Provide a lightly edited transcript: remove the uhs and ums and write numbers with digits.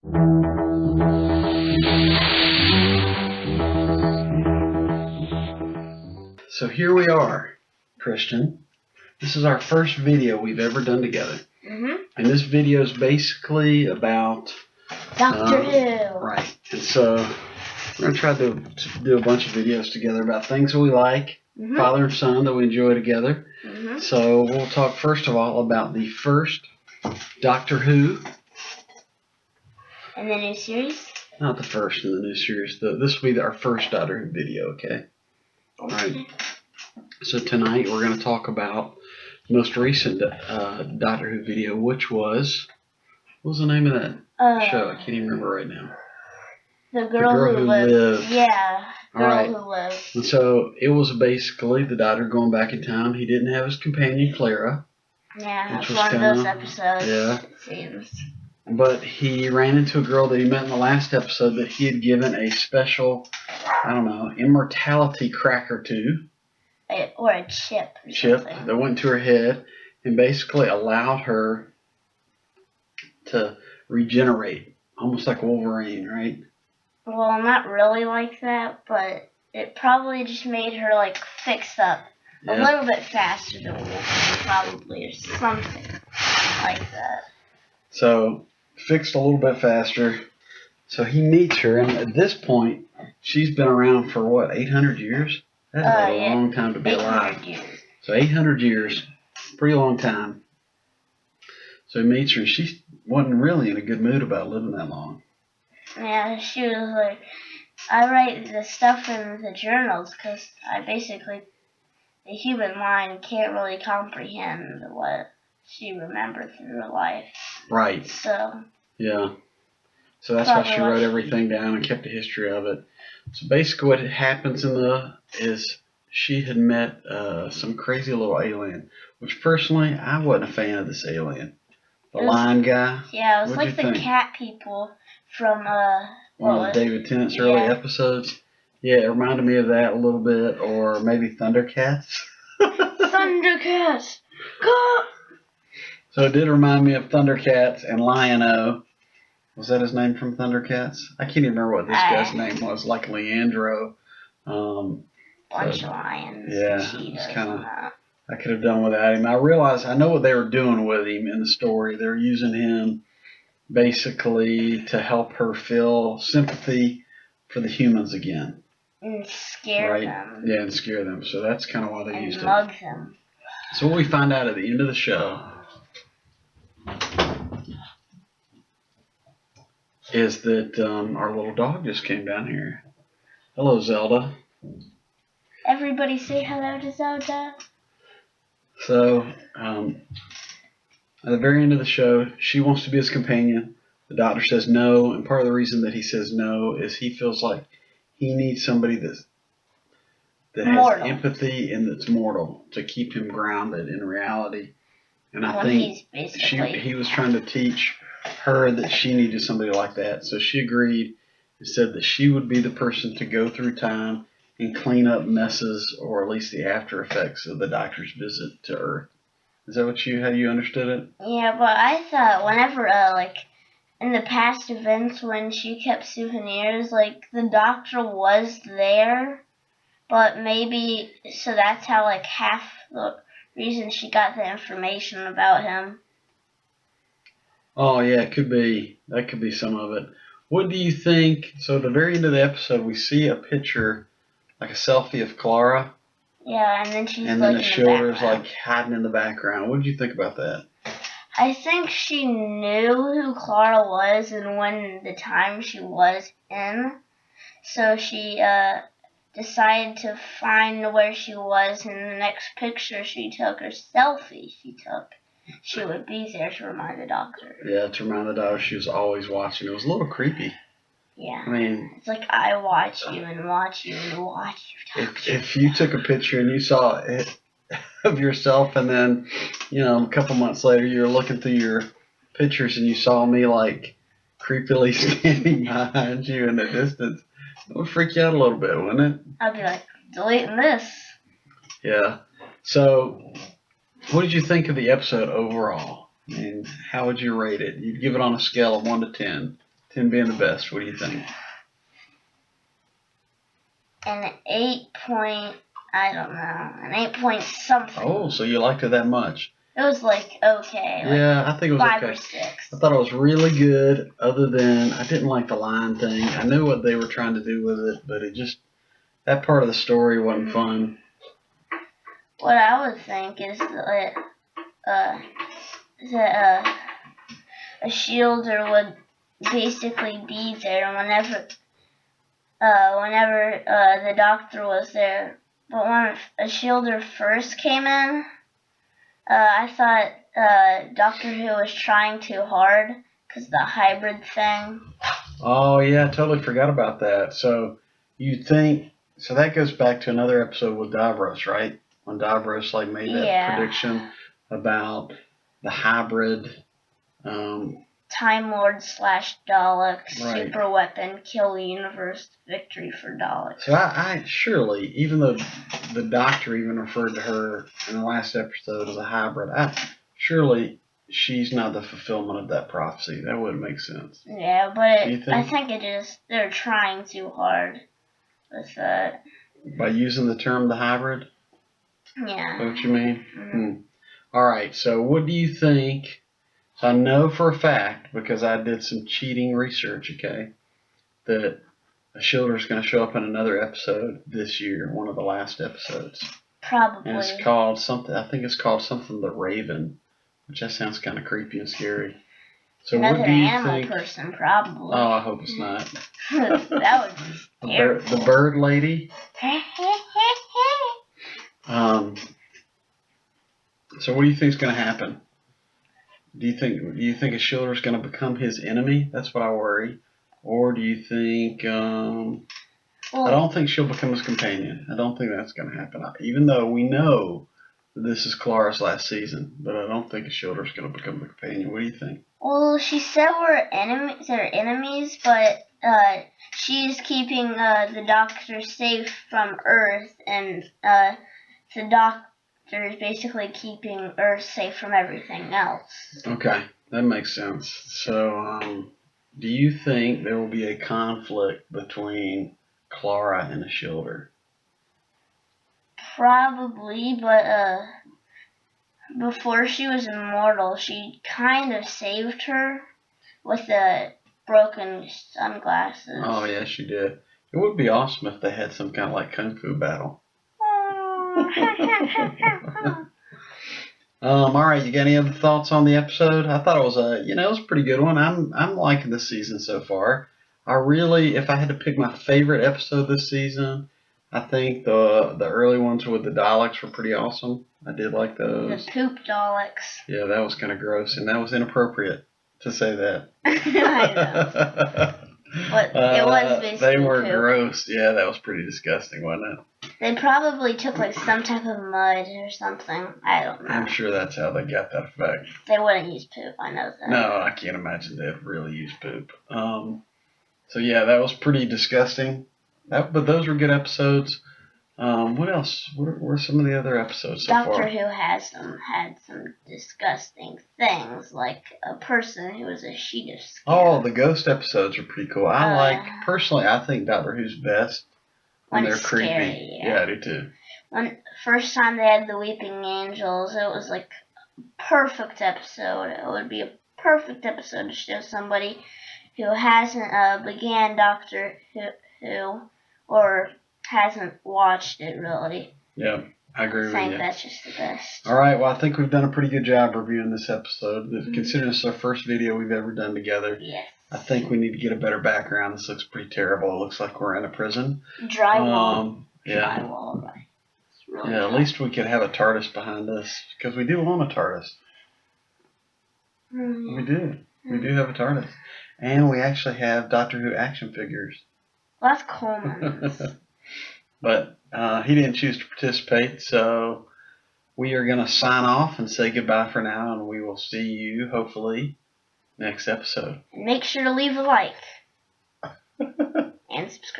So here we are, Christian. This is our first video we've ever done together. And this video is basically about Doctor Who. Right. And so we're going to try to do a bunch of videos together about things that we like, father and son that we enjoy together. So we'll talk first of all about the first Doctor Who. In the new series? Not the first in the new series. This will be our first Doctor Who video, okay? All right. So tonight we're going to talk about the most recent Doctor Who video, which was, what was the name of that show? I can't even remember right now. The Girl Who Lived. Yeah, Girl Who Lived. And so it was basically the Doctor going back in time. He didn't have his companion Clara. Yeah, it's one of those episodes, it seems. But he ran into a girl that he met in the last episode that he had given a special, I don't know, immortality cracker to. Or a chip. That went to her head and basically allowed her to regenerate, almost like Wolverine, right? Well, not really like that, but it probably just made her like fix up a little bit faster than Wolverine, probably, or something like that. So, fixed a little bit faster. So he meets her, and at this point, she's been around for what, 800 years? That's a long time to be alive. Years. So 800 years, pretty long time. So he meets her, and she wasn't really in a good mood about living that long. Yeah, she was like, I write the stuff in the journals because the human mind can't really comprehend what she remembered through her life. Right. So. Yeah. So that's why she wrote everything down and kept a history of it. So basically what happens is she had met some crazy little alien, which personally, I wasn't a fan of this alien. The lion guy. Yeah, it was like the cat people from one of David Tennant's early episodes. Yeah, it reminded me of that a little bit, or maybe Thundercats. Thundercats! Go! So it did remind me of Thundercats and Lion-O. Was that his name from Thundercats? I can't even remember what this guy's name was. Like Leandro. Bunch of lions. Yeah, it's kind of. I could have done without him. I realized I know what they were doing with him in the story. They're using him basically to help her feel sympathy for the humans again. And scare them. Yeah, and scare them. So that's kind of why they used it. And mug them. So what we find out at the end of the show is that our little dog just came down here. Hello, Zelda. Everybody say hello to Zelda. So, at the very end of the show, she wants to be his companion. The Doctor says no, and part of the reason that he says no is he feels like he needs somebody that has empathy and that's mortal to keep him grounded in reality. And I think he was trying to teach her that she needed somebody like that. So she agreed and said that she would be the person to go through time and clean up messes, or at least the after effects of the Doctor's visit to Earth. Is that how you understood it? Yeah, but I thought whenever, in the past events when she kept souvenirs, the Doctor was there, but maybe, so that's how, half the reason she got the information about him. Oh, yeah, it could be. That could be some of it. What do you think? So at the very end of the episode, we see a picture, like a selfie of Clara. Yeah, and then she's and then the shoulder's hiding in the background. What did you think about that? I think she knew who Clara was and when the time she was in. So she decided to find where she was, and the next picture she took, or selfie she would be there to remind the Doctor. Yeah, to remind the Doctor she was always watching. It was a little creepy. Yeah. I mean, it's like I watch you and watch you and watch you. If you took a picture and you saw it of yourself, and then, a couple months later you were looking through your pictures and you saw me creepily standing behind you in the distance, it would freak you out a little bit, wouldn't it? I'd be like, deleting this. Yeah. So, what did you think of the episode overall? I mean, how would you rate it? You'd give it on a scale of 1 to 10. 10 being the best. What do you think? An 8 point, I don't know, an 8 point something. Oh, so you liked it that much? It was like okay. Yeah, I think it was 5 okay. or 6. I thought it was really good, other than I didn't like the line thing. I knew what they were trying to do with it, but that part of the story wasn't fun. What I would think is that a shielder would basically be there whenever the Doctor was there. But when a shielder first came in, I thought Doctor Who was trying too hard because the hybrid thing. Oh, yeah, I totally forgot about that. So that goes back to another episode with Davros, right? When Davros made that prediction about the hybrid Time Lord / Dalek, right. super weapon, kill the universe, victory for Daleks. So I surely, even though the Doctor even referred to her in the last episode as a hybrid, surely she's not the fulfillment of that prophecy. That wouldn't make sense. Yeah, but I think it is. They're trying too hard with that. By using the term the hybrid? Yeah. Is that what you mean? Mm-hmm. All right, so what do you think? So I know for a fact, because I did some cheating research, okay, that a shielder's going to show up in another episode this year, one of the last episodes. Probably. And it's called something, I think it's called something The Raven, which that sounds kind of creepy and scary. So another what do you animal think? Person, probably. Oh, I hope it's not. That would be scary. The bird lady. So what do you think is going to happen? Do you think a shielder is going to become his enemy? That's what I worry. Or do you think? I don't think she'll become his companion. I don't think that's going to happen. Even though we know that this is Clara's last season, but I don't think a shielder is going to become the companion. What do you think? Well, she said they're enemies, but she's keeping the Doctor safe from Earth, and the Doctor is basically keeping Earth safe from everything else. Okay, that makes sense. So, do you think there will be a conflict between Clara and a shielder? Probably, but before she was immortal, she kind of saved her with the broken sunglasses. Oh, yeah, she did. It would be awesome if they had some kind of kung fu battle. All right, you got any other thoughts on the episode? I thought it was it was a pretty good one. I'm liking this season so far. If I had to pick my favorite episode this season, I think the early ones with the Daleks were pretty awesome. I did like those. The poop Daleks. Yeah, that was kind of gross, and that was inappropriate to say that. I know. But it was basically they were poop. Gross. Yeah, that was pretty disgusting, wasn't it? They probably took some type of mud or something. I don't know. I'm sure that's how they got that effect. They wouldn't use poop. I know that. No, I can't imagine they'd really use poop. So yeah, that was pretty disgusting. But those were good episodes. What else? What were some of the other episodes so far? Doctor Who had some disgusting things, like a person who was a sheet of skin. Oh, the ghost episodes are pretty cool. Personally, I think Doctor Who's best when they're creepy. Scary, yeah, I do too. When first time they had the Weeping Angels, it was like a perfect episode. It would be a perfect episode to show somebody who hasn't began Doctor Who or hasn't watched it really. Yeah, I agree with you. I think that's just the best. All right, well, I think we've done a pretty good job reviewing this episode. Considering it's our first video we've ever done together. Yes. I think we need to get a better background. This looks pretty terrible. It looks like we're in a prison. Drywall. Yeah. Drywall, right. Really at least we could have a TARDIS behind us, because we do own a TARDIS. Mm-hmm. We do. We do have a TARDIS. And we actually have Doctor Who action figures. Well, that's Coleman's. But he didn't choose to participate, so we are going to sign off and say goodbye for now, and we will see you, hopefully, next episode. And make sure to leave a like. And subscribe.